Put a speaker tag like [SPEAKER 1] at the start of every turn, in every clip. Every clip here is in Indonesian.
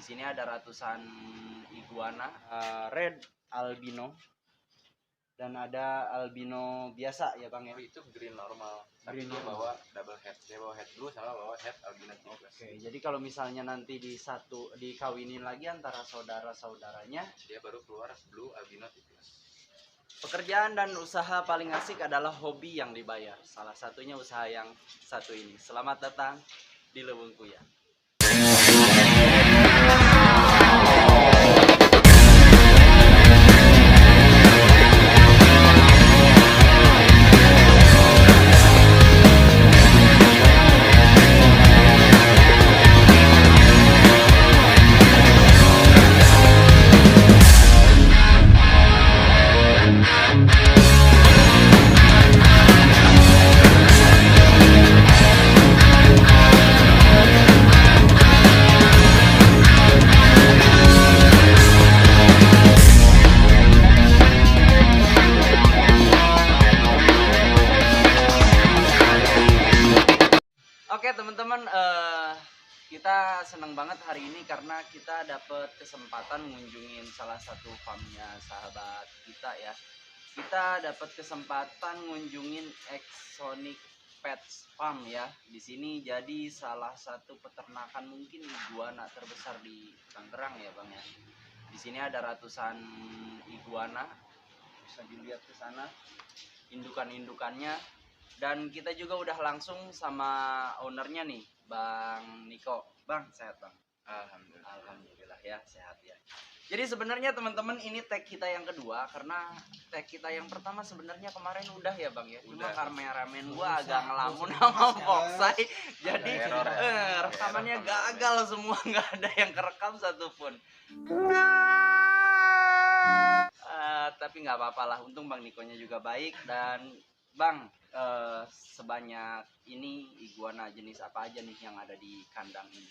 [SPEAKER 1] Di sini ada ratusan iguana, red albino dan ada albino biasa ya Bang ya.
[SPEAKER 2] Itu green normal, tapi
[SPEAKER 1] Green
[SPEAKER 2] dia
[SPEAKER 1] normal.
[SPEAKER 2] bawa double head. Dia bawa head blue sama bawa head albino juga.
[SPEAKER 1] Oke, jadi kalau misalnya nanti dikawinin lagi antara saudara-saudaranya,
[SPEAKER 2] Dia baru keluar blue albino tipis.
[SPEAKER 1] pekerjaan dan usaha paling asik adalah hobi yang dibayar. Salah satunya usaha yang satu ini. Selamat datang di Leweng Kuya. Oke teman-teman, kita senang banget hari ini karena kita dapat kesempatan mengunjungin salah satu farmnya sahabat kita ya. Kita dapat kesempatan ngunjungin Exonic Pets Farm ya. Di sini jadi salah satu peternakan mungkin iguana terbesar di Tangerang ya Bang ya. Di sini ada ratusan iguana, bisa dilihat ke sana indukan-indukannya. Dan kita juga udah langsung sama ownernya nih, Bang Niko. Bang, sehat Bang?
[SPEAKER 2] Alhamdulillah.
[SPEAKER 1] Alhamdulillah ya, sehat ya. Jadi sebenarnya teman-teman ini tag kita yang kedua karena tag kita yang pertama sebenarnya kemarin udah ya Bang ya. Cuma
[SPEAKER 2] Udah.
[SPEAKER 1] kameramen gua agak ngelamun sama Foxai. Jadi
[SPEAKER 2] error
[SPEAKER 1] rekamannya
[SPEAKER 2] Ada error
[SPEAKER 1] gagal semua, nggak ada yang kerekam satupun. Tapi nggak apa-apa lah, untung Bang Nikonya juga baik. Dan Bang, sebanyak ini iguana jenis apa aja nih yang ada di kandang ini?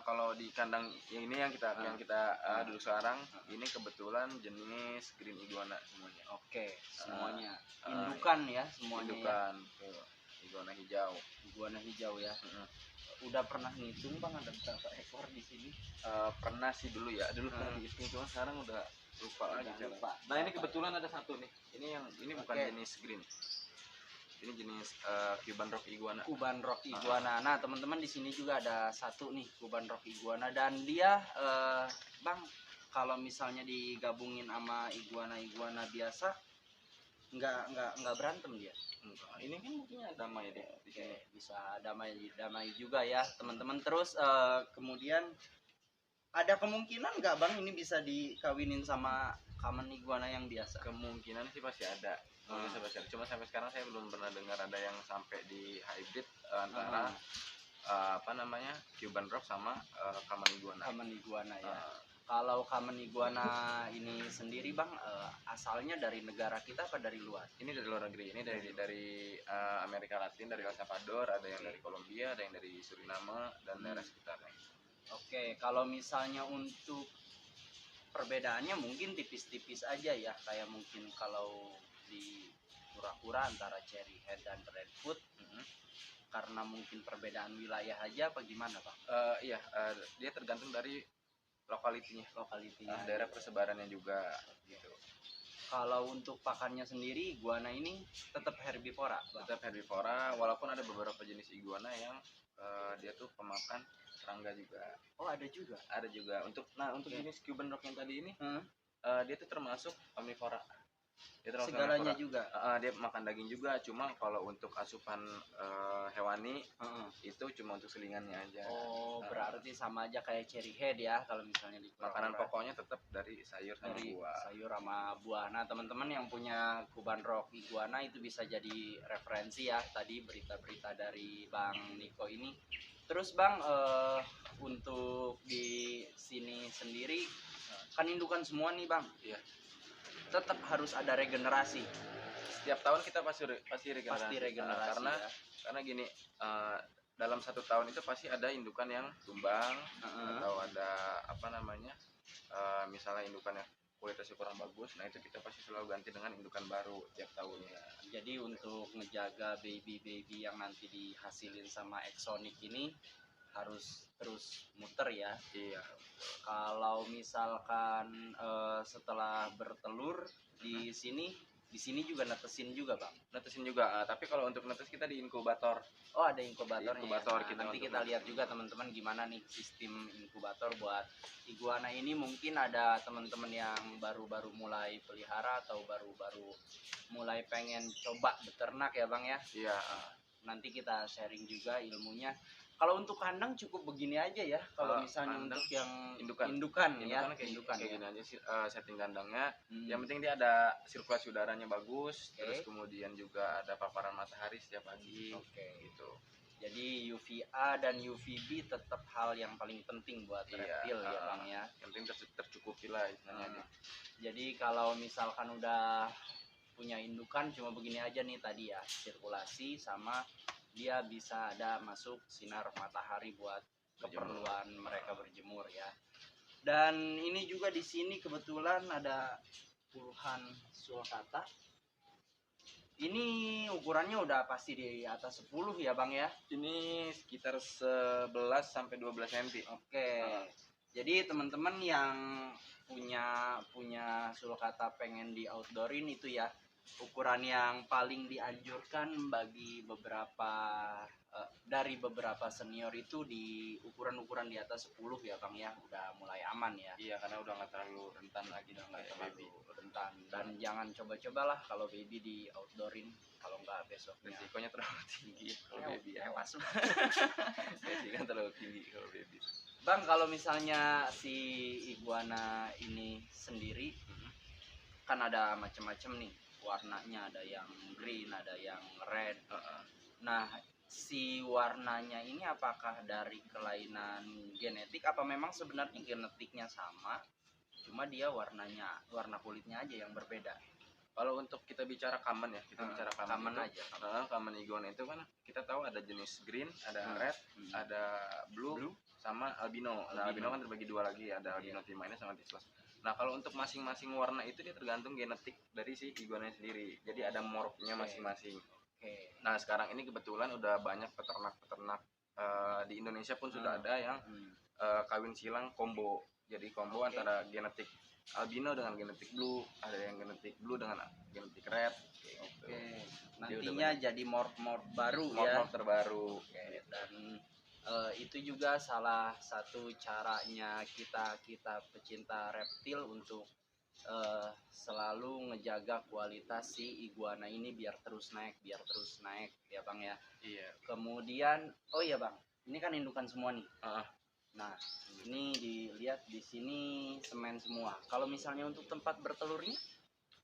[SPEAKER 2] Kalau di kandang yang ini yang kita duduk sekarang, ini kebetulan jenis green iguana semuanya.
[SPEAKER 1] Oke, semuanya indukan ya, semuanya
[SPEAKER 2] Indukan, iguana hijau.
[SPEAKER 1] Iguana hijau ya. Udah pernah ngitung Bang ada berapa ekor di sini?
[SPEAKER 2] Pernah sih dulu pernah dihitung, cuma sekarang udah lupa lagi.
[SPEAKER 1] Lupa.
[SPEAKER 2] Nah ini kebetulan ada satu nih. Ini bukan
[SPEAKER 1] Oke.
[SPEAKER 2] jenis green. Ini jenis Cuban Rock Iguana.
[SPEAKER 1] Cuban Rock Iguana. Nah, teman-teman di sini juga ada satu nih Cuban Rock Iguana dan dia Bang, kalau misalnya digabungin sama iguana biasa nggak berantem dia.
[SPEAKER 2] Enggak, ini kan buktinya damai deh di sini.
[SPEAKER 1] Bisa damai juga ya, teman-teman. Terus kemudian ada kemungkinan nggak Bang ini bisa dikawinin sama common iguana yang biasa?
[SPEAKER 2] Kemungkinan sih pasti ada. Cuma sampai sekarang saya belum pernah dengar ada yang sampai di hybrid antara Cuban Rock sama common iguana.
[SPEAKER 1] Common iguana ya. Kalau common iguana ini sendiri Bang, asalnya dari negara kita apa dari luar?
[SPEAKER 2] Ini dari luar negeri. Ini dari Amerika Latin, dari El Salvador, ada yang dari Kolombia, ada yang dari Suriname dan daerah sekitarnya.
[SPEAKER 1] Oke, kalau misalnya untuk perbedaannya mungkin tipis-tipis aja ya, kayak mungkin kalau di kura-kura antara cherry head dan redfoot, karena mungkin perbedaan wilayah aja apa gimana Bang?
[SPEAKER 2] Iya, dia tergantung dari lokalitinya,
[SPEAKER 1] Lokalitinya.
[SPEAKER 2] daerah persebarannya juga gitu.
[SPEAKER 1] Kalau untuk pakannya sendiri, iguana ini tetap herbivora, Bang?
[SPEAKER 2] Tetap herbivora, walaupun ada beberapa jenis iguana yang dia tuh pemakan serangga juga.
[SPEAKER 1] Oh, ada juga.
[SPEAKER 2] Ada juga. Untuk jenis Cuban Rock yang tadi ini, dia tuh termasuk omnivora. Dia termasuk
[SPEAKER 1] Segalanya
[SPEAKER 2] omnivora.
[SPEAKER 1] juga.
[SPEAKER 2] Dia makan daging juga, cuma kalau untuk asupan hewani itu cuma untuk selingannya aja.
[SPEAKER 1] Oh, berarti sama aja kayak cherry head ya kalau misalnya di
[SPEAKER 2] Makanan
[SPEAKER 1] kura-kura.
[SPEAKER 2] pokoknya tetap dari sayur sama
[SPEAKER 1] Dari
[SPEAKER 2] buah.
[SPEAKER 1] sayur sama buah. Nah, teman-teman yang punya Cuban Rock Iguana itu bisa jadi referensi ya tadi berita-berita dari Bang Niko ini. Terus Bang, untuk di sini sendiri kan indukan semua nih Bang.
[SPEAKER 2] Iya.
[SPEAKER 1] Tetap harus ada regenerasi.
[SPEAKER 2] Setiap tahun kita pasti regenerasi.
[SPEAKER 1] Pasti regenerasi
[SPEAKER 2] karena
[SPEAKER 1] ya.
[SPEAKER 2] karena gini, dalam 1 tahun itu pasti ada indukan yang tumbang atau ada misalnya indukannya kualitasnya kurang bagus, nah itu kita pasti selalu ganti dengan indukan baru tiap tahunnya.
[SPEAKER 1] Jadi untuk ngejaga baby yang nanti dihasilin sama Exonic ini harus terus muter ya.
[SPEAKER 2] Iya.
[SPEAKER 1] Kalau misalkan setelah bertelur di sini juga netesin juga bang.
[SPEAKER 2] Netesin juga, tapi kalau untuk netes kita di inkubator.
[SPEAKER 1] Oh ada inkubatornya.
[SPEAKER 2] Di inkubator
[SPEAKER 1] ya? Nah,
[SPEAKER 2] kita
[SPEAKER 1] nanti
[SPEAKER 2] untuk
[SPEAKER 1] kita lihat juga teman-teman gimana nih sistem inkubator buat iguana ini. Mungkin ada teman-teman yang baru-baru mulai pelihara atau baru-baru mulai pengen coba beternak ya bang ya.
[SPEAKER 2] Iya.
[SPEAKER 1] Nanti kita sharing juga ilmunya. Kalau untuk kandang cukup begini aja ya. Kalau misalnya
[SPEAKER 2] kandang,
[SPEAKER 1] untuk yang
[SPEAKER 2] indukan
[SPEAKER 1] ya,
[SPEAKER 2] kayak
[SPEAKER 1] indukan
[SPEAKER 2] kayak
[SPEAKER 1] ya.
[SPEAKER 2] gini aja sih, setting kandangnya.
[SPEAKER 1] Hmm.
[SPEAKER 2] Yang penting dia ada sirkulasi udaranya bagus,
[SPEAKER 1] Oke.
[SPEAKER 2] terus kemudian juga ada paparan matahari setiap pagi.
[SPEAKER 1] Oke.
[SPEAKER 2] Gitu.
[SPEAKER 1] Jadi UVA dan UVB tetap hal yang paling penting buat reptil ya bang ya.
[SPEAKER 2] Yang penting tercukupi lah istilahnya.
[SPEAKER 1] Jadi kalau misalkan udah punya indukan cuma begini aja nih tadi ya, sirkulasi sama dia bisa ada masuk sinar matahari buat keperluan mereka berjemur ya. Dan ini juga di sini kebetulan ada puluhan sulcata. Ini ukurannya udah pasti di atas 10 ya bang ya.
[SPEAKER 2] Ini sekitar 11 sampai 12 cm.
[SPEAKER 1] Oke. Jadi teman-teman yang punya sulcata pengen di outdoorin itu ya, ukuran yang paling dianjurkan bagi dari beberapa senior itu di ukuran-ukuran di atas 10 ya bang ya, udah mulai aman ya.
[SPEAKER 2] Iya, karena udah nggak terlalu rentan lagi, udah nggak
[SPEAKER 1] terlalu rentan. Dan jangan coba-cobalah kalau baby di outdoorin, kalau nggak besoknya
[SPEAKER 2] resikonya terlalu tinggi kalau baby.
[SPEAKER 1] tewas.
[SPEAKER 2] Resikonya terlalu tinggi kalau baby.
[SPEAKER 1] Bang, kalau misalnya si iguana ini sendiri kan ada macam-macam nih warnanya, ada yang green, ada yang red. Nah, si warnanya ini apakah dari kelainan genetik apa memang sebenarnya genetiknya sama, cuma dia warna kulitnya aja yang berbeda?
[SPEAKER 2] Kalau untuk kita bicara common ya, kita bicara common
[SPEAKER 1] aja.
[SPEAKER 2] Common iguana itu kan kita tahu ada jenis green, ada red, ada blue, sama albino. Nah, albino kan terbagi dua lagi, ada albino timainus sama tislas. Nah, kalau untuk masing-masing warna itu dia tergantung genetik dari si iguana sendiri. Jadi ada morfnya masing-masing. Nah, sekarang ini kebetulan udah banyak peternak-peternak di Indonesia pun sudah ada yang kawin silang combo. Jadi combo antara genetik albino dengan genetik blue, ada yang genetik blue dengan genetik red.
[SPEAKER 1] Nantinya jadi morph baru ya.
[SPEAKER 2] Morph terbaru.
[SPEAKER 1] Dan itu juga salah satu caranya kita pecinta reptil untuk selalu ngejaga kualitas si iguana ini biar terus naik ya bang ya.
[SPEAKER 2] Iya.
[SPEAKER 1] Kemudian oh iya bang, ini kan indukan semua nih. Nah, ini dilihat di sini semen semua. Kalau misalnya untuk tempat bertelurnya,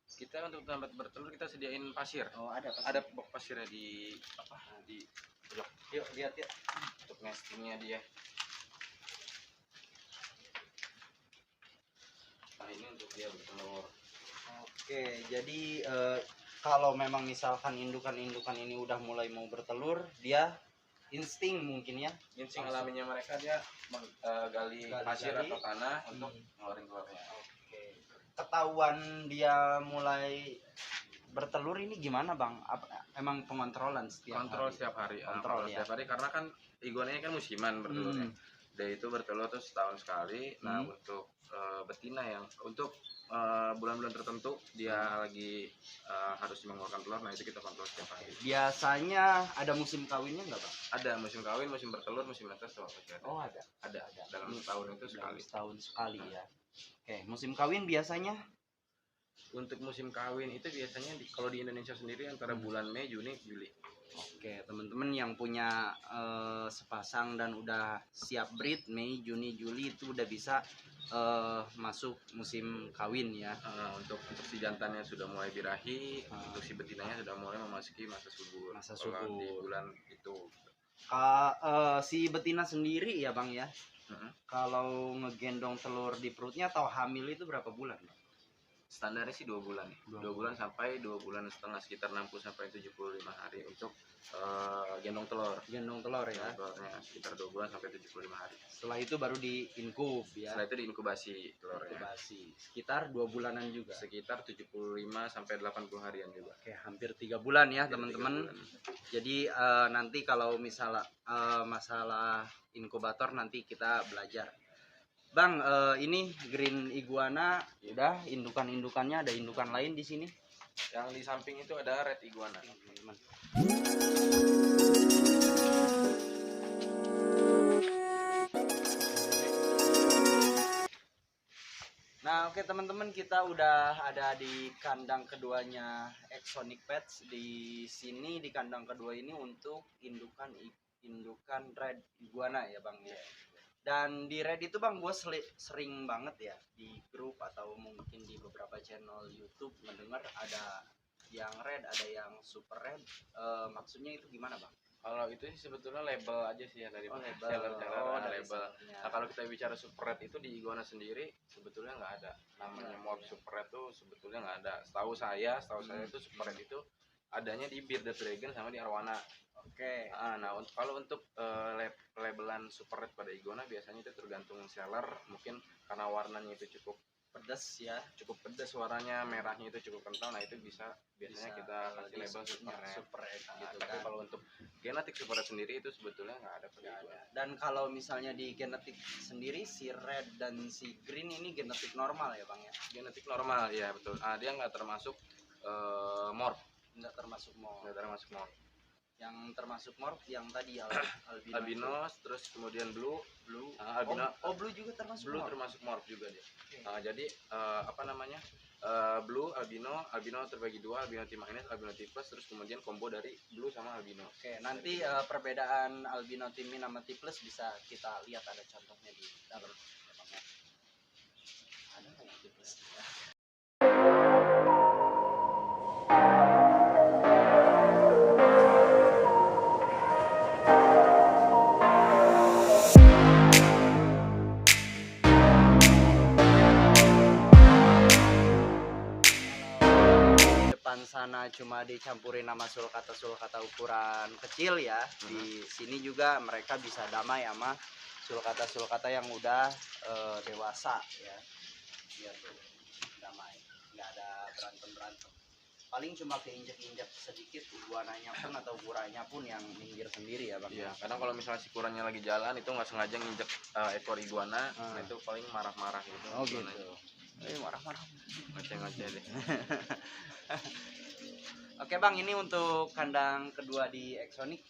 [SPEAKER 2] kita untuk tempat bertelur kita sediain pasir.
[SPEAKER 1] Oh ada pasir.
[SPEAKER 2] Ada box pasirnya di pojok.
[SPEAKER 1] Yuk lihat ya.
[SPEAKER 2] Untuk nestingnya dia. Nah, ini untuk dia bertelur.
[SPEAKER 1] Oke, jadi kalau memang misalkan indukan-indukan ini udah mulai mau bertelur, dia insting mungkin ya.
[SPEAKER 2] Insting alaminya mereka dia gali pasir atau tanah untuk ngeluarin telurnya.
[SPEAKER 1] Oke. Ketahuan dia mulai bertelur ini gimana bang? Emang pengontrolan setiap hari?
[SPEAKER 2] Kontrol setiap hari karena kan iguananya kan musiman bertelurnya. Dia itu bertelur tuh setahun sekali. Nah, untuk betina yang untuk bulan-bulan tertentu dia lagi harus mengeluarkan telur, nah itu kita kontrol setiap hari. Biasanya
[SPEAKER 1] ada musim kawinnya nggak bang?
[SPEAKER 2] Ada musim kawin, musim bertelur, musim netes tuh ada.
[SPEAKER 1] Oh ada.
[SPEAKER 2] Dalam setahun itu
[SPEAKER 1] setahun sekali ya. Oke, musim kawin biasanya?
[SPEAKER 2] Untuk musim kawin itu biasanya kalau di Indonesia sendiri antara bulan Mei, Juni, Juli.
[SPEAKER 1] Oke, teman-teman yang punya sepasang dan udah siap breed Mei, Juni, Juli itu udah bisa masuk musim kawin ya.
[SPEAKER 2] Untuk si jantannya sudah mulai birahi, untuk si betinanya sudah mulai memasuki masa subur. Di bulan itu.
[SPEAKER 1] Si betina sendiri ya bang ya. Kalau ngegendong telur di perutnya atau hamil itu berapa bulan?
[SPEAKER 2] Standarnya sih 2 bulan nih. 2 bulan sampai 2 bulan setengah, sekitar 60 sampai 75 hari untuk gendong telur.
[SPEAKER 1] Gendong telur ya.
[SPEAKER 2] Telurnya sekitar 2 bulan sampai 75 hari.
[SPEAKER 1] Setelah itu baru diinkub ya.
[SPEAKER 2] Setelah itu diinkubasi telurnya.
[SPEAKER 1] Inkubasi. Sekitar 2 bulanan juga.
[SPEAKER 2] Sekitar 75 sampai 80 harian juga.
[SPEAKER 1] Oke, hampir 3 bulan ya,
[SPEAKER 2] Hampir
[SPEAKER 1] teman-teman.
[SPEAKER 2] 3 bulan.
[SPEAKER 1] Jadi nanti kalau misalnya masalah inkubator nanti kita belajar. Bang, ini green iguana udah indukan-indukannya, ada indukan lain di sini.
[SPEAKER 2] Yang di samping itu ada red iguana.
[SPEAKER 1] Teman-teman. Nah, oke teman-teman, kita udah ada di kandang keduanya Exonic Pets. Di sini di kandang kedua ini untuk indukan red iguana ya, Bang ya. Dan di red itu Bang, gue sering banget ya di grup atau mungkin di beberapa channel YouTube mendengar ada yang red, ada yang super red. Maksudnya itu gimana Bang?
[SPEAKER 2] Kalau itu sih sebetulnya label aja sih ya dari
[SPEAKER 1] label.
[SPEAKER 2] Ada
[SPEAKER 1] Dari
[SPEAKER 2] label.
[SPEAKER 1] sellernya.
[SPEAKER 2] Nah, kalau kita bicara super red itu di iguana sendiri sebetulnya nggak ada. Namanya morph super red itu sebetulnya nggak ada. Setahu saya itu super red itu adanya di Bearded Dragon sama di Arowana.
[SPEAKER 1] Oke.
[SPEAKER 2] Nah, kalau untuk labelan super red pada iguana biasanya itu tergantung seller, mungkin karena warnanya itu cukup
[SPEAKER 1] Pedas ya.
[SPEAKER 2] cukup pedas warnanya, merahnya itu cukup kental. Nah, itu biasanya kita kasih label
[SPEAKER 1] super red gitu
[SPEAKER 2] tapi
[SPEAKER 1] kan.
[SPEAKER 2] kalau untuk genetik super red sendiri itu sebetulnya nggak ada pada iguana.
[SPEAKER 1] Dan kalau misalnya di genetik sendiri si red dan si green ini genetik normal ya Bang ya?
[SPEAKER 2] Genetik normal ya, betul. Dia nggak termasuk morph.
[SPEAKER 1] Nggak termasuk morph.
[SPEAKER 2] Nggak termasuk morph.
[SPEAKER 1] Yang termasuk morph yang tadi albino.
[SPEAKER 2] Albino, terus kemudian blue.
[SPEAKER 1] Albino. Blue juga termasuk
[SPEAKER 2] Blue
[SPEAKER 1] morph?
[SPEAKER 2] termasuk morph juga dia.
[SPEAKER 1] Okay.
[SPEAKER 2] Jadi apa namanya? Blue, albino terbagi dua, albino T-, albino T+, terus kemudian combo dari blue sama albino.
[SPEAKER 1] Oke, nanti perbedaan albino T- sama T+ bisa kita lihat, ada contohnya di dalam ya Bang ya. Ada nggak yang T+? Sana cuma dicampurin nama sulcata ukuran kecil ya. Di sini juga mereka bisa damai sama sulcata yang udah dewasa ya. Biar tuh damai, nggak ada berantem. Paling cuma keinjek-injek sedikit iguananya pun atau kuranya pun yang minggir sendiri ya Bang.
[SPEAKER 2] Iya, kadang kalau misalnya si kurangnya lagi jalan itu nggak sengaja nginjek ekor iguana, nah itu paling marah-marah gitu.
[SPEAKER 1] Oh gitu. Marah-marah.
[SPEAKER 2] Ngoceh-ngoceh deh.
[SPEAKER 1] Oke Bang, ini untuk kandang kedua di Exonic.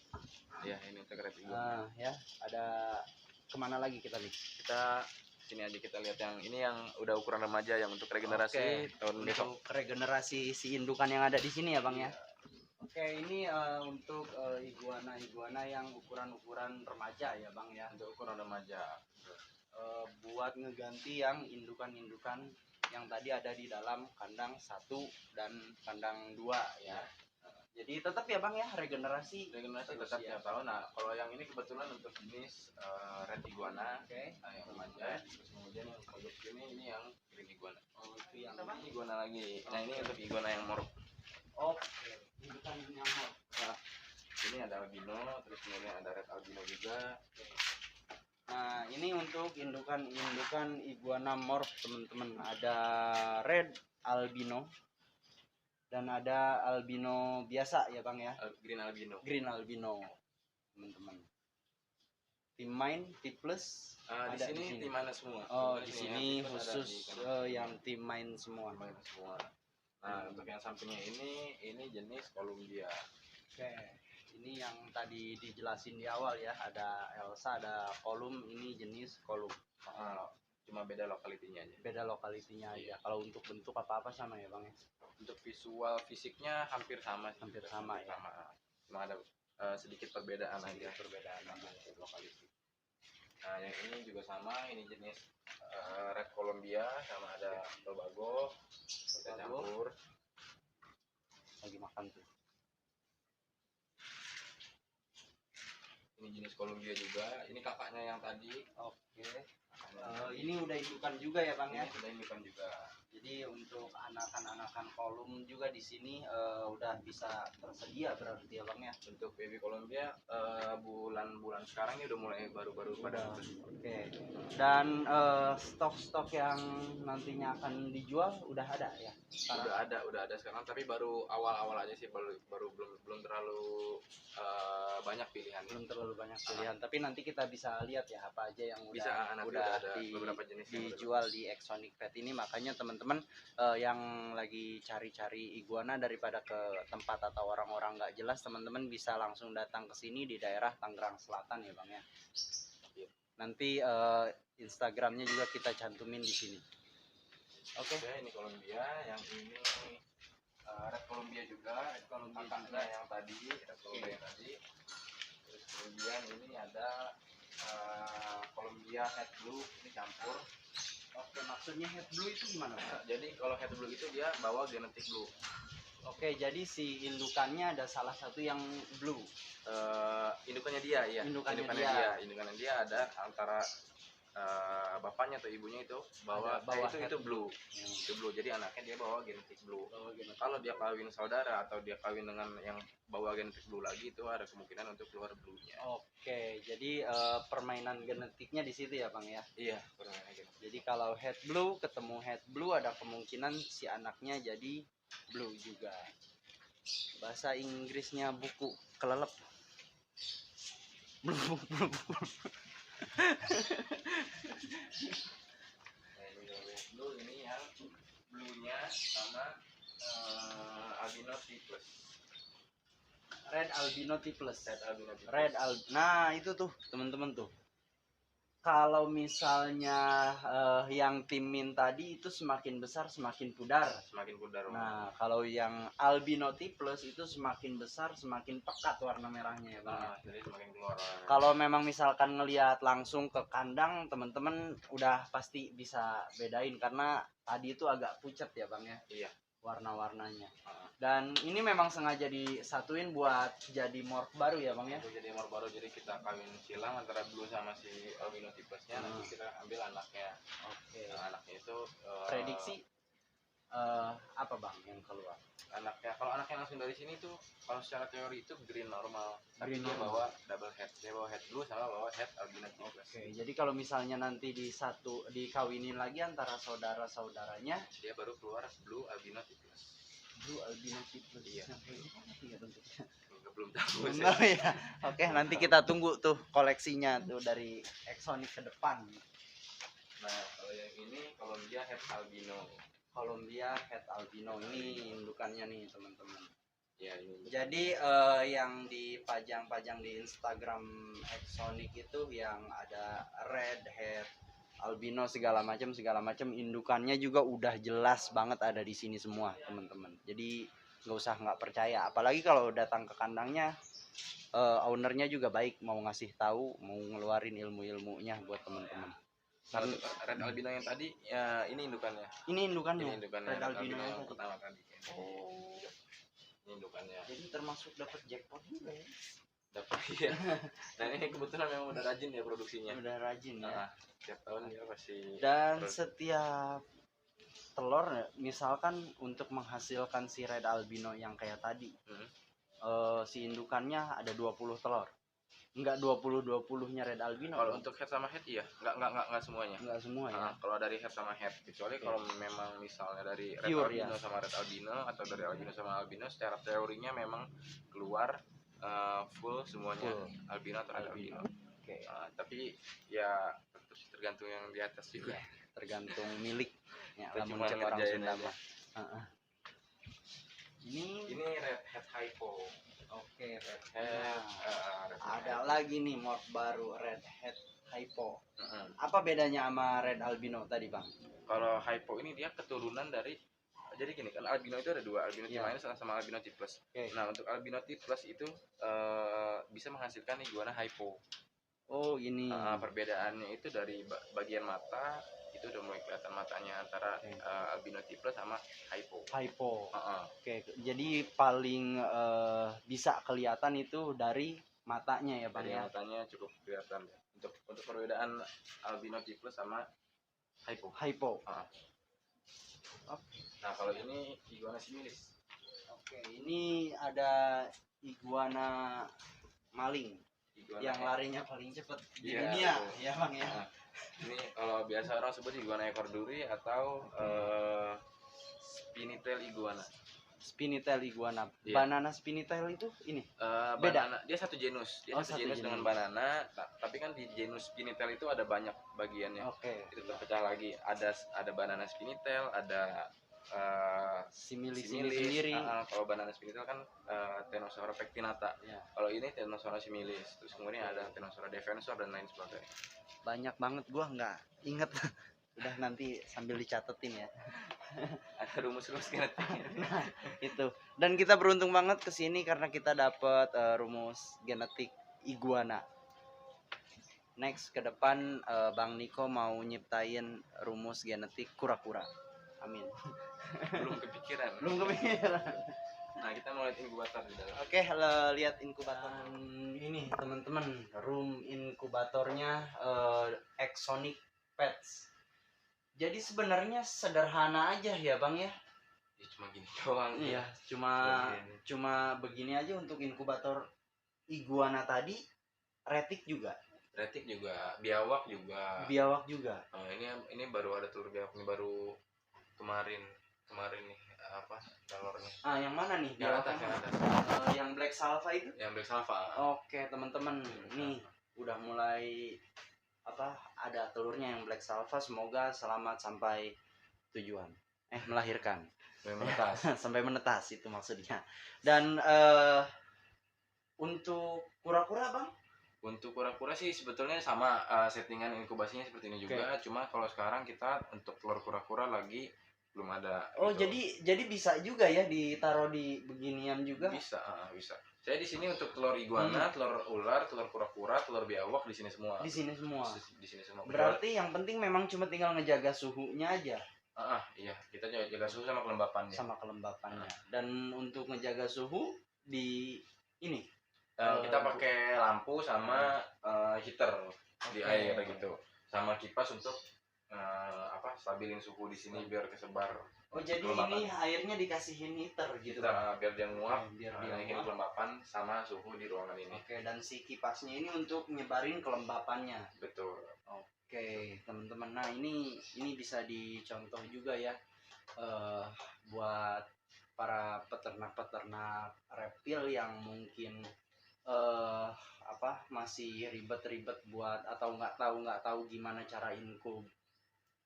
[SPEAKER 2] Iya, ini untuk red iguana.
[SPEAKER 1] Ya, ada kemana lagi kita nih?
[SPEAKER 2] Kita sini aja, kita lihat yang ini yang udah ukuran remaja yang untuk regenerasi tahun besok.
[SPEAKER 1] Untuk regenerasi si indukan yang ada di sini ya Bang ya. Oke, ini untuk iguana yang ukuran remaja ya Bang ya.
[SPEAKER 2] Untuk ukuran remaja.
[SPEAKER 1] Buat ngeganti yang indukan-indukan yang tadi ada di dalam kandang 1 dan kandang 2 ya. Jadi tetap ya Bang ya regenerasi
[SPEAKER 2] tetap tiap tahun. Nah, kalau yang ini kebetulan untuk jenis red iguana, yang remaja. Terus kemudian yang produk ini yang green iguana.
[SPEAKER 1] Itu yang
[SPEAKER 2] ini iguana lagi. Nah, ini untuk iguana yang morph.
[SPEAKER 1] Oke, indukan yang morph.
[SPEAKER 2] Nah, ini ada albino, terus kemudian ada red albino juga.
[SPEAKER 1] Nah, ini untuk indukan iguana morph teman-teman. Ada red albino dan ada albino biasa ya Bang ya.
[SPEAKER 2] Green albino.
[SPEAKER 1] Green albino teman-teman. T-, T+.
[SPEAKER 2] Di sini T- semua.
[SPEAKER 1] Di sini ya, khusus yang T- semua.
[SPEAKER 2] Nah, untuk yang sampingnya ini jenis Columbia.
[SPEAKER 1] Oke. Ini yang tadi dijelasin di awal ya, ada Elsa, ada kolum, ini jenis kolum.
[SPEAKER 2] Cuma beda lokalitinya aja.
[SPEAKER 1] Beda lokalitinya aja. Kalau untuk bentuk apa-apa sama ya Bang ya?
[SPEAKER 2] Untuk visual fisiknya hampir sama.
[SPEAKER 1] Hampir sama ya.
[SPEAKER 2] Cuma ada sedikit perbedaan aja.
[SPEAKER 1] Lokaliti.
[SPEAKER 2] Nah, yang ini juga sama, ini jenis red Columbia sama ada Tobago. Kita campur.
[SPEAKER 1] Lagi makan tuh.
[SPEAKER 2] Ini jenis Columbia juga. Ini kakaknya yang tadi.
[SPEAKER 1] Oke. Ini udah indukan juga ya Bang ya?
[SPEAKER 2] Ini sudah indukan juga.
[SPEAKER 1] Jadi untuk anakan-anakan kolum juga di sini udah bisa tersedia berarti ya Bang ya.
[SPEAKER 2] Untuk baby Columbia bulan-bulan sekarang ini udah mulai baru-baru pada
[SPEAKER 1] Oke. Dan stok-stok yang nantinya akan dijual udah ada ya.
[SPEAKER 2] udah ada sekarang, tapi baru awal-awal aja sih, baru belum terlalu banyak pilihan.
[SPEAKER 1] Belum terlalu banyak pilihan, tapi nanti kita bisa lihat ya apa aja yang
[SPEAKER 2] Bisa nanti
[SPEAKER 1] udah
[SPEAKER 2] ada beberapa jenis yang
[SPEAKER 1] dijual di Exonic Pet ini. Makanya teman-teman yang lagi cari-cari iguana daripada ke tempat atau orang-orang nggak jelas, teman-teman bisa langsung datang ke sini di daerah Tangerang Selatan ya Bang ya.
[SPEAKER 2] Iya.
[SPEAKER 1] Nanti Instagramnya juga kita cantumin di sini. Oke.
[SPEAKER 2] Ini Columbia, yang ini Red Columbia juga, kakaknya yang tadi, Red Columbia yang tadi. Terus kemudian ini ada Columbia Head Blue, ini campur.
[SPEAKER 1] Oke, maksudnya head blue itu gimana Pak?
[SPEAKER 2] Jadi kalau Head Blue itu dia bawa genetik blue.
[SPEAKER 1] Oke, jadi si indukannya ada salah satu yang blue.
[SPEAKER 2] Indukannya dia, iya.
[SPEAKER 1] Indukannya
[SPEAKER 2] Indukannya dia ada antara bapaknya atau ibunya itu bawa itu blue. Itu blue. Jadi anaknya dia bawa genetik blue. Kalau dia kawin saudara atau dia kawin dengan yang bawa genetik blue lagi, itu ada kemungkinan untuk keluar blue-nya.
[SPEAKER 1] Oke, jadi permainan genetiknya di situ ya Bang ya.
[SPEAKER 2] Iya, permainan genetik.
[SPEAKER 1] Jadi kalau head blue ketemu head blue, ada kemungkinan si anaknya jadi blue juga. Bahasa Inggrisnya buku kelelep. Blue.
[SPEAKER 2] Blue ini yang blue-nya sama albino T plus.
[SPEAKER 1] Red albino T plus.
[SPEAKER 2] Red albino T plus.
[SPEAKER 1] Nah itu tuh teman-teman tuh. Kalau misalnya yang tim min tadi itu semakin besar semakin pudar.
[SPEAKER 2] Semakin pudar.
[SPEAKER 1] Nah kalau yang albino T plus itu semakin besar semakin pekat warna merahnya ya Bang.
[SPEAKER 2] Jadi semakin keluar.
[SPEAKER 1] Kalau memang misalkan ngelihat langsung ke kandang, teman-teman udah pasti bisa bedain karena tadi itu agak pucat ya Bang ya.
[SPEAKER 2] Iya.
[SPEAKER 1] Warna-warnanya. Dan ini memang sengaja disatuin buat jadi morph baru ya Bang ya.
[SPEAKER 2] Untuk jadi morph baru, jadi kita kawin silang antara blue sama si albino T plusnya. Nanti kita ambil anaknya.
[SPEAKER 1] Oke.
[SPEAKER 2] Nah, anaknya itu
[SPEAKER 1] prediksi apa Bang yang keluar?
[SPEAKER 2] Kalau anaknya langsung dari sini tuh, kalau secara teori itu green normal. Tapi dia
[SPEAKER 1] normal.
[SPEAKER 2] bawa double head. Dia bawa head blue sama bawa head albino T plus.
[SPEAKER 1] Oke, jadi kalau misalnya nanti dikawinin lagi antara saudara-saudaranya,
[SPEAKER 2] dia baru keluar blue albino T plus.
[SPEAKER 1] Blue albino T plus.
[SPEAKER 2] Iya.
[SPEAKER 1] Ya, bentuknya.
[SPEAKER 2] Belum tahu sih.
[SPEAKER 1] Oh ya. Oke, nanti kita tunggu tuh koleksinya tuh dari Exonic ke depan.
[SPEAKER 2] Nah, kalau yang ini Columbia head albino.
[SPEAKER 1] Columbia head albino ini indukannya nih teman-teman.
[SPEAKER 2] Ya, ini.
[SPEAKER 1] Jadi yang dipajang-pajang di Instagram Exonic itu yang ada red head albino segala macam indukannya juga udah jelas banget ada di sini semua teman-teman. Jadi nggak percaya, apalagi kalau datang ke kandangnya ownernya juga baik, mau ngasih tahu, mau ngeluarin ilmu-ilmunya buat teman-teman.
[SPEAKER 2] Karena red albino yang tadi ya ini indukannya.
[SPEAKER 1] Ini indukannya.
[SPEAKER 2] Red albino yang
[SPEAKER 1] tadi.
[SPEAKER 2] pertama tadi.
[SPEAKER 1] Oh.
[SPEAKER 2] Ini indukannya.
[SPEAKER 1] Jadi termasuk dapat jackpot juga ya.
[SPEAKER 2] Dapat ya. Dan ini kebetulan memang udah rajin ya produksinya.
[SPEAKER 1] Udah rajin ya.
[SPEAKER 2] Tiap tahun dia pasti.
[SPEAKER 1] Dan setiap telur misalkan untuk menghasilkan si red albino yang kayak tadi, si indukannya ada 20 telur. Enggak 20-20-nya red albino.
[SPEAKER 2] Kalau untuk head sama head iya, enggak semuanya.
[SPEAKER 1] Enggak semua ya.
[SPEAKER 2] Kalau dari head sama head, kecuali kalau memang misalnya dari red
[SPEAKER 1] Pure,
[SPEAKER 2] albino sama red albino atau dari albino sama albino, secara teorinya memang keluar full semuanya albino atau red albino.
[SPEAKER 1] Oke.
[SPEAKER 2] Tapi ya tergantung yang di atas juga.
[SPEAKER 1] Tergantung milik. Ya,
[SPEAKER 2] Cuma
[SPEAKER 1] cek orang
[SPEAKER 2] ngerjain
[SPEAKER 1] Sunda
[SPEAKER 2] aja. Ini red head hypo.
[SPEAKER 1] Oke, red
[SPEAKER 2] head.
[SPEAKER 1] Ada lagi nih morph baru red head hypo. Apa bedanya sama red albino tadi Bang?
[SPEAKER 2] Kalau hypo ini dia keturunan dari, jadi gini kan, albino itu ada dua, albino T minus sama albino T plus. Nah untuk albino T plus itu bisa menghasilkan iguana hypo.
[SPEAKER 1] Oh ini.
[SPEAKER 2] Perbedaannya itu dari bagian mata, itu udah mulai kelihatan matanya antara albino T plus sama hypo. Oke,
[SPEAKER 1] jadi paling bisa kelihatan itu dari matanya ya Bang
[SPEAKER 2] dari
[SPEAKER 1] ya.
[SPEAKER 2] Matanya cukup kelihatan. Untuk perbedaan albino T plus sama hypo.
[SPEAKER 1] Oke.
[SPEAKER 2] Nah kalau ini iguana similis.
[SPEAKER 1] Oke, ini ada iguana maling
[SPEAKER 2] Iguana
[SPEAKER 1] yang larinya paling cepat di
[SPEAKER 2] Iya,
[SPEAKER 1] dunia,
[SPEAKER 2] betul.
[SPEAKER 1] ya Bang ya.
[SPEAKER 2] Nah, ini kalau biasa orang sebut iguana ekor duri atau spinitail iguana.
[SPEAKER 1] Spinitail iguana.
[SPEAKER 2] Iya.
[SPEAKER 1] Banana spinitail itu ini. Beda?
[SPEAKER 2] Banana, dia satu genus. Dia
[SPEAKER 1] Oh,
[SPEAKER 2] satu
[SPEAKER 1] satu
[SPEAKER 2] genus dengan
[SPEAKER 1] genus.
[SPEAKER 2] banana, tapi kan di genus spinitail itu ada banyak bagiannya.
[SPEAKER 1] Oke.
[SPEAKER 2] Itu terpecah lagi. Ada banana spinitail, ada
[SPEAKER 1] Similis ini
[SPEAKER 2] similis.
[SPEAKER 1] sendiri.
[SPEAKER 2] Kalau banana spinitail kan Tenosura pectinata.
[SPEAKER 1] Ya,
[SPEAKER 2] Kalau ini Tenosura similis. Terus kemudian ada Tenosura defensor dan lain sebagainya.
[SPEAKER 1] banyak banget gua nggak inget. Udah nanti sambil dicatetin ya.
[SPEAKER 2] Ada rumus-rumus genetiknya.
[SPEAKER 1] Nah, itu. Dan kita beruntung banget kesini karena kita dapat rumus genetik iguana. Next ke depan Bang Niko mau nyiptain rumus genetik kura-kura. Amin.
[SPEAKER 2] Belum kepikiran.
[SPEAKER 1] Belum kepikiran.
[SPEAKER 2] Nah, kita mau lihat inkubator di dalam.
[SPEAKER 1] Oke, lihat inkubator ini teman-teman. Room inkubatornya Exonic Pets. Jadi sebenarnya sederhana aja ya Bang ya.
[SPEAKER 2] Ya cuma gini doang.
[SPEAKER 1] Iya, cuma begini aja untuk inkubator iguana tadi. Retik juga,
[SPEAKER 2] Retik juga, biawak juga.
[SPEAKER 1] biawak juga.
[SPEAKER 2] Ini baru ada telur biawak nih, baru kemarin nih apa telurnya.
[SPEAKER 1] Yang mana nih?
[SPEAKER 2] Yang
[SPEAKER 1] Biawak
[SPEAKER 2] atas, yang
[SPEAKER 1] mana?
[SPEAKER 2] atas.
[SPEAKER 1] Yang black salva itu?
[SPEAKER 2] Yang black salva.
[SPEAKER 1] Oke, teman-teman. Nih, udah mulai ada telurnya yang black salva. Semoga selamat sampai tujuan. Melahirkan.
[SPEAKER 2] Sampai menetas.
[SPEAKER 1] Sampai menetas itu maksudnya. Dan untuk kura-kura Bang?
[SPEAKER 2] Untuk kura-kura sih sebetulnya sama, settingan inkubasinya seperti ini juga. Cuma kalau sekarang kita untuk telur kura-kura lagi belum ada.
[SPEAKER 1] Oh,
[SPEAKER 2] gitu.
[SPEAKER 1] jadi bisa juga ya ditaruh di beginian juga?
[SPEAKER 2] Bisa. Saya di sini untuk telur iguana, telur ular, telur kura-kura, telur biawak di sini semua.
[SPEAKER 1] Di sini semua.
[SPEAKER 2] Di sini semua.
[SPEAKER 1] Berarti yang penting memang cuma tinggal ngejaga suhunya aja.
[SPEAKER 2] Iya, kita jaga suhu sama kelembapannya.
[SPEAKER 1] Dan untuk ngejaga suhu di ini
[SPEAKER 2] kita pakai lampu sama heater di air gitu. Sama kipas untuk stabilin suhu di sini biar kesebar.
[SPEAKER 1] Oh, jadi ini airnya dikasihin heater gitu.
[SPEAKER 2] Biar dia nguap,
[SPEAKER 1] biar dia
[SPEAKER 2] naikin kelembapan sama suhu di ruangan ini.
[SPEAKER 1] Oke, dan si kipasnya ini untuk nyebarin kelembapannya.
[SPEAKER 2] Betul.
[SPEAKER 1] Oke, teman-teman. Nah, ini bisa dicontoh juga ya buat para peternak-peternak reptil yang mungkin masih ribet-ribet buat atau nggak tahu gimana cara inkub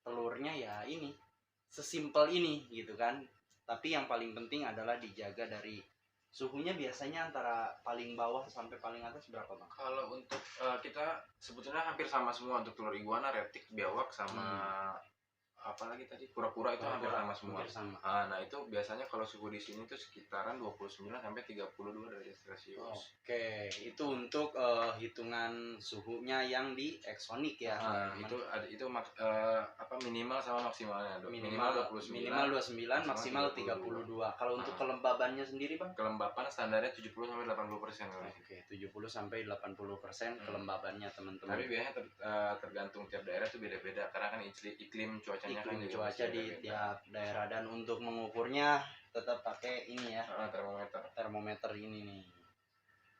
[SPEAKER 1] telurnya. Ya ini sesimpel ini gitu kan. Tapi yang paling penting adalah dijaga dari suhunya. Biasanya antara paling bawah sampai paling atas berapa Bang?
[SPEAKER 2] Kalau untuk kita sebetulnya hampir sama semua untuk telur iguana, retik, biawak sama apalagi tadi kura-kura itu hampir sama semua. Nah itu biasanya kalau suhu di sini tuh sekitaran 29 sampai 32 derajat Celcius.
[SPEAKER 1] Oke, itu untuk hitungan suhunya yang di Exonic ya.
[SPEAKER 2] Itu minimal sama maksimalnya.
[SPEAKER 1] Minimal 29, maksimal 32. Kalau untuk kelembabannya sendiri Bang?
[SPEAKER 2] Kelembapan standarnya 70 sampai 80%.
[SPEAKER 1] Oke, 70 sampai 80% kelembabannya teman-teman.
[SPEAKER 2] Tapi biasanya tergantung tiap daerah tuh beda-beda karena kan iklim cuaca
[SPEAKER 1] di tiap daerah. Dan untuk mengukurnya tetap pakai ini ya, termometer ini nih.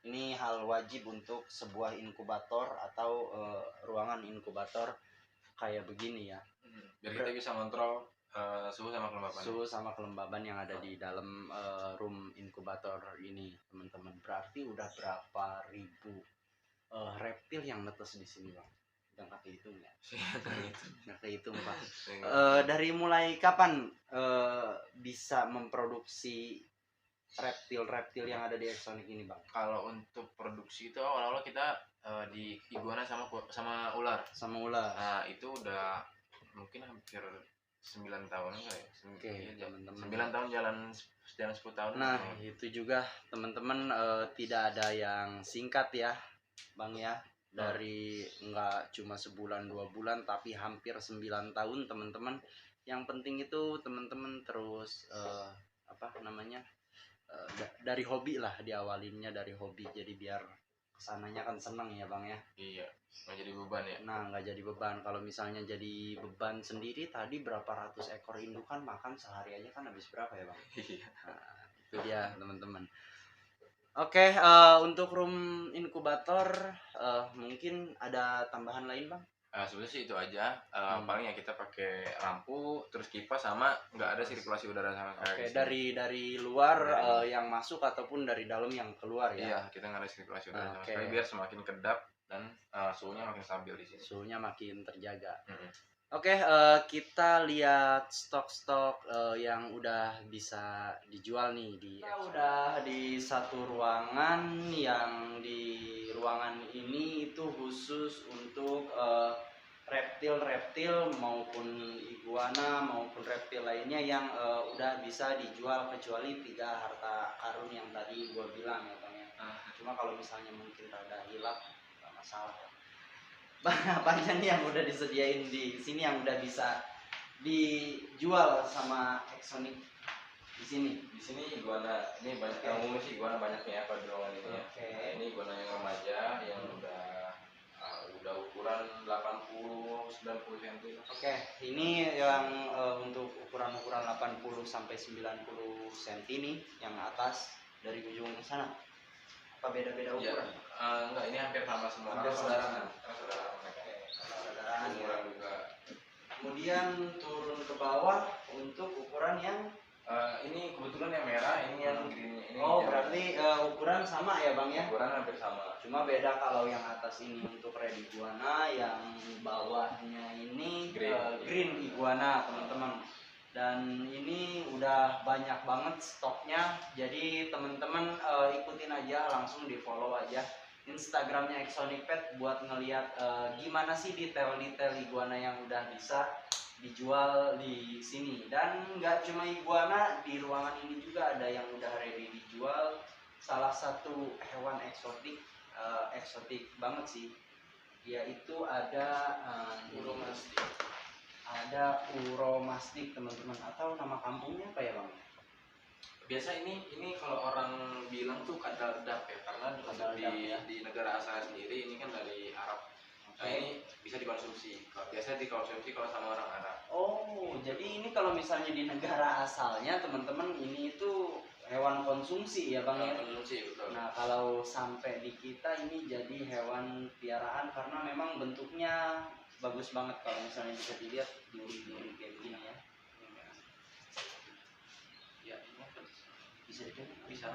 [SPEAKER 1] Ini hal wajib untuk sebuah inkubator atau ruangan inkubator kayak begini ya,
[SPEAKER 2] biar kita bisa kontrol suhu sama
[SPEAKER 1] kelembaban yang ada di dalam room inkubator ini teman-teman. Berarti udah berapa ribu reptil yang netes di sini Bang? Nggak kehitung ya? Nggak kehitung Pak. Dari mulai kapan bisa memproduksi reptil-reptil yang ada di Exonic ini Bang?
[SPEAKER 2] Kalau untuk produksi itu awal-awal kita di iguana sama ular. Nah itu udah mungkin hampir 9 tahun ya.
[SPEAKER 1] Oke, teman-teman.
[SPEAKER 2] 9 tahun jalan 10 tahun.
[SPEAKER 1] Nah itu juga teman-teman, tidak ada yang singkat ya Bang ya. Dari nggak cuma sebulan 2 bulan tapi hampir 9 tahun teman-teman. Yang penting itu teman-teman terus dari hobi lah, diawalinnya dari hobi. Jadi biar kesananya kan seneng ya Bang ya.
[SPEAKER 2] Iya, nggak jadi beban ya.
[SPEAKER 1] Nah nggak jadi beban. Kalau misalnya jadi beban sendiri, tadi berapa ratus ekor indukan makan sehari aja kan habis berapa ya Bang?
[SPEAKER 2] Iya.
[SPEAKER 1] Nah, itu dia teman-teman. Oke, untuk room inkubator mungkin ada tambahan lain Bang?
[SPEAKER 2] Sebenarnya sih itu aja. Paling ya kita pakai lampu, terus kipas, sama nggak ada sirkulasi udara sama
[SPEAKER 1] Oke,
[SPEAKER 2] sekali.
[SPEAKER 1] dari luar yang masuk ataupun dari dalam yang keluar ya.
[SPEAKER 2] Iya, kita nggak ada sirkulasi udara sama
[SPEAKER 1] Oke.
[SPEAKER 2] sekali biar semakin kedap dan suhunya makin stabil di sini.
[SPEAKER 1] Suhunya makin terjaga.
[SPEAKER 2] Mm-mm.
[SPEAKER 1] Oke, kita lihat stok-stok yang udah bisa dijual nih di. Kita udah di satu ruangan, yang di ruangan ini itu khusus untuk reptil-reptil maupun iguana maupun reptil lainnya yang udah bisa dijual, kecuali 3 harta karun yang tadi gua bilang ya Bang ya. Cuma kalau misalnya mungkin rada hilap nggak masalah ya. Apa aja nih yang udah disediain di sini yang udah bisa dijual sama Exonic di sini?
[SPEAKER 2] Di sini iguana, ini banyak yang umum sih, iguana banyaknya ya kalau di ruangan ini ya.
[SPEAKER 1] Oke.
[SPEAKER 2] Nah, ini iguana yang remaja yang udah ukuran 80 90 cm.
[SPEAKER 1] Oke, ini yang untuk ukuran-ukuran 80 sampai 90 cm nih yang atas dari ujung ke sana. Apa beda-beda ukuran?
[SPEAKER 2] Enggak, ini hampir sama semua.
[SPEAKER 1] Hampir saudaraan.
[SPEAKER 2] Saudaraan mereka.
[SPEAKER 1] Saudaraan ya.
[SPEAKER 2] Umuran juga.
[SPEAKER 1] Kemudian turun ke bawah untuk ukuran yang
[SPEAKER 2] ini kebetulan yang merah, ini yang green. Ini
[SPEAKER 1] oh,
[SPEAKER 2] yang
[SPEAKER 1] berarti ukuran sama ya Bang ya?
[SPEAKER 2] ukuran hampir sama.
[SPEAKER 1] Cuma beda kalau yang atas ini untuk red iguana, yang bawahnya ini green iguana teman-teman. Dan ini udah banyak banget stoknya, jadi teman-teman ikutin aja, langsung di follow aja Instagramnya Exonic Pet buat ngeliat gimana sih detail-detail iguana yang udah bisa dijual di sini. Dan nggak cuma iguana, di ruangan ini juga ada yang udah ready dijual. Salah satu hewan eksotik banget sih, yaitu ada
[SPEAKER 2] Uromastik.
[SPEAKER 1] ada uromastik teman-teman, atau nama kampungnya apa ya Bang?
[SPEAKER 2] Biasa ini kalau orang bilang tuh kadal dap ya, karena di negara asal sendiri ini kan dari Arab. Nah, ini bisa dikonsumsi. Biasa dikonsumsi kalau sama orang Arab.
[SPEAKER 1] Oh, jadi ini kalau misalnya di negara asalnya teman-teman, ini itu hewan konsumsi ya Bang ya?
[SPEAKER 2] Konsumsi, betul.
[SPEAKER 1] Nah, kalau sampai di kita ini jadi hewan piaraan, karena memang bentuknya bagus banget kalau misalnya bisa dilihat duri-duri kayak gini ya.
[SPEAKER 2] Ya, ini
[SPEAKER 1] Bisa dilihat?
[SPEAKER 2] bisa.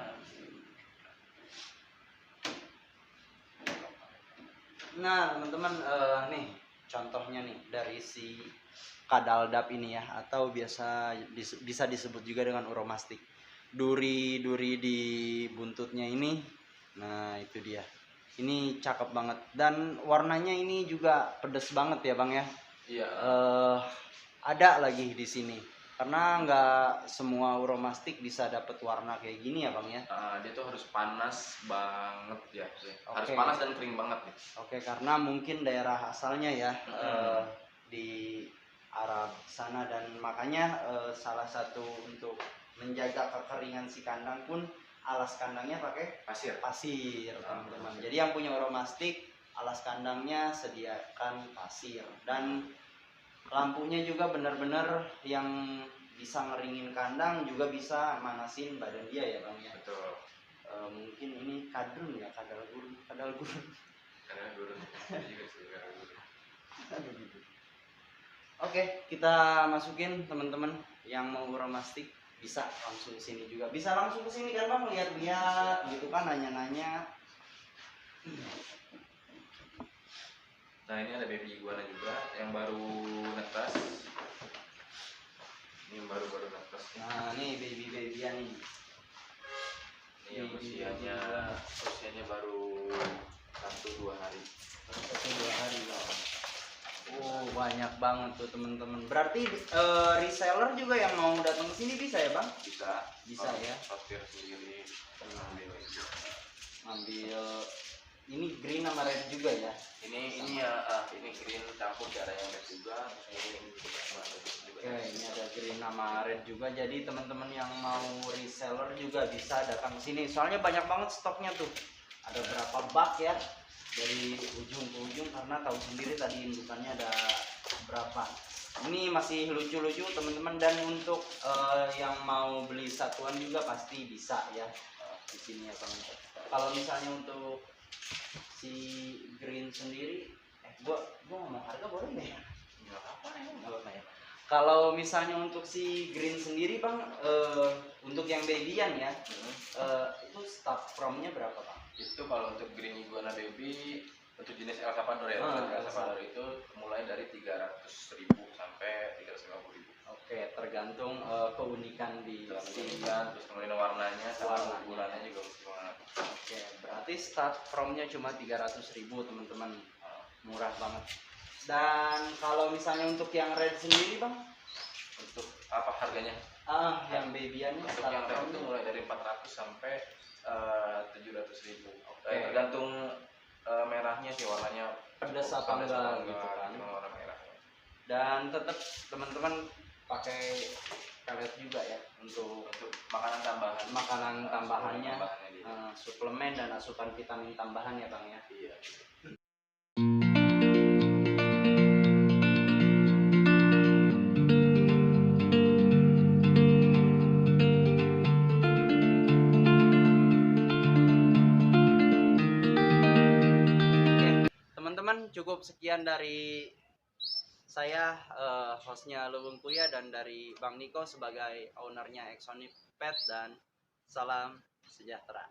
[SPEAKER 1] Nah teman-teman, nih contohnya nih dari si kadaldap ini ya, atau bisa disebut juga dengan uromastik. Duri-duri di buntutnya ini, nah itu dia. Ini cakep banget dan warnanya ini juga pedes banget ya Bang ya.
[SPEAKER 2] Iya.
[SPEAKER 1] Ada lagi di sini, karena nggak semua uromastik bisa dapet warna kayak gini ya Bang ya.
[SPEAKER 2] Dia tuh harus panas banget ya. Harus
[SPEAKER 1] Oke.
[SPEAKER 2] panas dan kering banget nih.
[SPEAKER 1] Oke, karena mungkin daerah asalnya ya di Arab sana, dan makanya salah satu untuk menjaga kekeringan si kandang pun alas kandangnya pakai
[SPEAKER 2] Pasir.
[SPEAKER 1] teman-teman. Jadi yang punya uromastik, alas kandangnya sediakan pasir, dan lampunya juga benar-benar yang bisa ngeringin kandang, juga bisa manasin badan dia ya Bang ya.
[SPEAKER 2] Betul.
[SPEAKER 1] Mungkin ini kadrun ya, kadal gurun.
[SPEAKER 2] Karena gurun.
[SPEAKER 1] Oke, kita masukin teman-teman yang mau uromastik, bisa langsung ke sini juga. Bisa langsung ke sini kan Bang, lihat-lihat gitu kan, nanya-nanya.
[SPEAKER 2] Nah, ini ada baby iguana juga yang baru netas. Ini yang baru netas.
[SPEAKER 1] Nah, nih baby-babyan nih.
[SPEAKER 2] Ini yang usianya baru 1-2 hari.
[SPEAKER 1] 1-2 hari loh. Oh, banyak banget tuh teman-teman. Berarti reseller juga yang mau datang ke sini bisa ya Bang? Bisa ya.
[SPEAKER 2] Pasir sendiri
[SPEAKER 1] Ambil ini green sama red juga ya.
[SPEAKER 2] Ini green campur, ada yang red juga. Ini juga.
[SPEAKER 1] Oke, ini ada green sama red juga. Jadi teman-teman yang mau reseller juga bisa datang ke sini. Soalnya banyak banget stoknya tuh. ada berapa bak ya dari ujung ke ujung, karena tahu sendiri tadi indukannya ada berapa. Ini masih lucu-lucu teman-teman, dan untuk yang mau beli satuan juga pasti bisa ya di sini ya Bang. Kalau misalnya untuk si green sendiri, gua ngomong harga boleh nggak ya?
[SPEAKER 2] Nggak apa-apa ya.
[SPEAKER 1] Nggak apa-apa ya. Kalau misalnya untuk si green sendiri Bang, untuk yang babyan ya, itu start from-nya berapa Bang?
[SPEAKER 2] Itu kalau untuk green iguana baby untuk jenis El Salvador ya, untuk El Salvador itu mulai dari 300.000 sampai 350.000.
[SPEAKER 1] Oke, tergantung keunikan di sini.
[SPEAKER 2] Terus kemudian warnanya sama
[SPEAKER 1] Warnanya.
[SPEAKER 2] ukurannya juga gimana.
[SPEAKER 1] Oke, berarti start from-nya cuma 300.000 teman-teman, murah banget. Dan kalau misalnya untuk yang red sendiri Bang,
[SPEAKER 2] Untuk apa harganya?
[SPEAKER 1] yang babyannya
[SPEAKER 2] Untuk
[SPEAKER 1] start
[SPEAKER 2] yang red itu
[SPEAKER 1] from-nya
[SPEAKER 2] mulai dari 400 sampai 700.000.
[SPEAKER 1] Oke.
[SPEAKER 2] Tergantung merahnya sih, warnanya
[SPEAKER 1] pedas apa
[SPEAKER 2] pedas
[SPEAKER 1] enggak gitu kan.
[SPEAKER 2] gitu, warna merahnya.
[SPEAKER 1] Dan tetap teman-teman pakai pelet juga ya untuk
[SPEAKER 2] Untuk makanan tambahan.
[SPEAKER 1] makanan tambahannya,
[SPEAKER 2] Tambahannya dia.
[SPEAKER 1] suplemen dan asupan vitamin tambahan ya Bang ya.
[SPEAKER 2] Iya.
[SPEAKER 1] Oke, teman-teman, cukup sekian dari saya, hostnya Lubung Kuya, dan dari Bang Niko sebagai ownernya Exonic Pet, dan salam sejahtera.